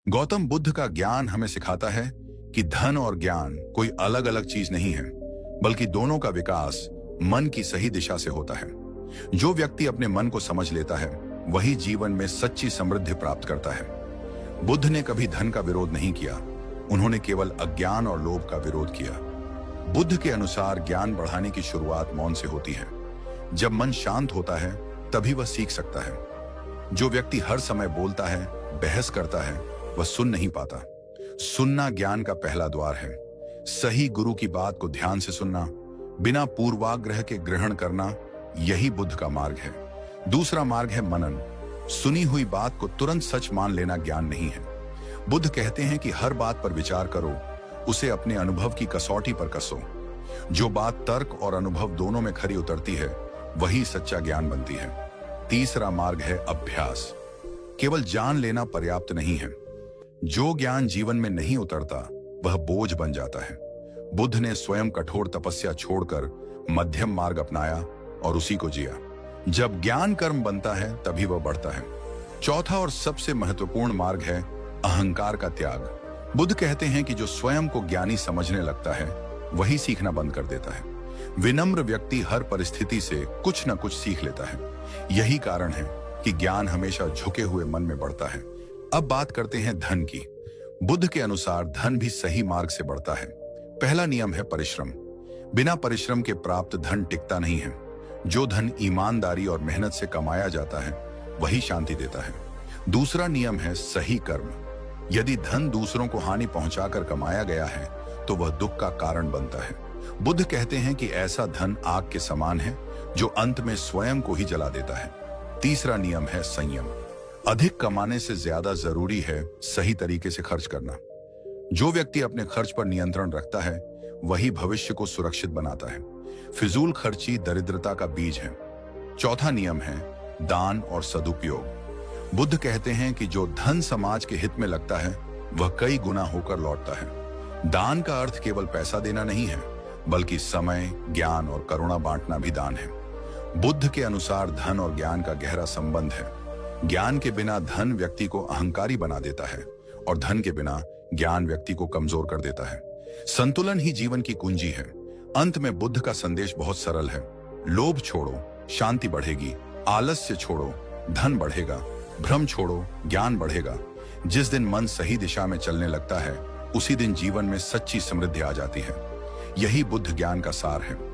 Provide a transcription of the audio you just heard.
गौतम बुद्ध का ज्ञान हमें सिखाता है कि धन और ज्ञान कोई अलग अलग चीज नहीं है, बल्कि दोनों का विकास मन की सही दिशा से होता है। जो व्यक्ति अपने मन को समझ लेता है वही जीवन में सच्ची समृद्धि प्राप्त करता है। बुद्ध ने कभी धन का विरोध नहीं किया, उन्होंने केवल अज्ञान और लोभ का विरोध किया। बुद्ध के अनुसार ज्ञान बढ़ाने की शुरुआत मौन से होती है। जब मन शांत होता है तभी वह सीख सकता है। जो व्यक्ति हर समय बोलता है, बहस करता है, वह सुन नहीं पाता। सुनना ज्ञान का पहला द्वार है। सही गुरु की बात को ध्यान से सुनना, बिना पूर्वाग्रह के ग्रहण करना, यही बुद्ध का मार्ग है। दूसरा मार्ग है मनन। सुनी हुई बात को तुरंत सच मान लेना ज्ञान नहीं है। बुद्ध कहते हैं कि हर बात पर विचार करो, उसे अपने अनुभव की कसौटी पर कसो। जो बात तर्क और अनुभव दोनों में खरी उतरती है वही सच्चा ज्ञान बनती है। तीसरा मार्ग है अभ्यास। केवल जान लेना पर्याप्त नहीं है। जो ज्ञान जीवन में नहीं उतरता वह बोझ बन जाता है। बुद्ध ने स्वयं कठोर तपस्या छोड़कर मध्यम मार्ग अपनाया और उसी को जिया। जब ज्ञान कर्म बनता है तभी वह बढ़ता है। चौथा और सबसे महत्वपूर्ण मार्ग है अहंकार का त्याग। बुद्ध कहते हैं कि जो स्वयं को ज्ञानी समझने लगता है वही सीखना बंद कर देता है। विनम्र व्यक्ति हर परिस्थिति से कुछ न कुछ सीख लेता है। यही कारण है कि ज्ञान हमेशा झुके हुए मन में बढ़ता है। अब बात करते हैं धन की। बुद्ध के अनुसार धन भी सही मार्ग से बढ़ता है। पहला नियम है परिश्रम। बिना परिश्रम के प्राप्त धन टिकता नहीं है। जो धन ईमानदारी और मेहनत से कमाया जाता है वही शांति देता है। दूसरा नियम है सही कर्म। यदि धन दूसरों को हानि पहुंचाकर कमाया गया है तो वह दुख का कारण बनता है। बुद्ध कहते हैं कि ऐसा धन आग के समान है जो अंत में स्वयं को ही जला देता है। तीसरा नियम है संयम। अधिक कमाने से ज्यादा जरूरी है सही तरीके से खर्च करना। जो व्यक्ति अपने खर्च पर नियंत्रण रखता है वही भविष्य को सुरक्षित बनाता है। फिजूल खर्ची दरिद्रता का बीज है। चौथा नियम है दान और सदुपयोग। बुद्ध कहते हैं कि जो धन समाज के हित में लगता है वह कई गुना होकर लौटता है। दान का अर्थ केवल पैसा देना नहीं है, बल्कि समय, ज्ञान और करुणा बांटना भी दान है। बुद्ध के अनुसार धन और ज्ञान का गहरा संबंध है। ज्ञान के बिना धन व्यक्ति को अहंकारी बना देता है और धन के बिना ज्ञान व्यक्ति को कमजोर कर देता है। संतुलन ही जीवन की कुंजी है। अंत में बुद्ध का संदेश बहुत सरल है। लोभ छोड़ो, शांति बढ़ेगी। आलस्य छोड़ो, धन बढ़ेगा। भ्रम छोड़ो, ज्ञान बढ़ेगा। जिस दिन मन सही दिशा में चलने लगता है उसी दिन जीवन में सच्ची समृद्धि आ जाती है। यही बुद्ध ज्ञान का सार है।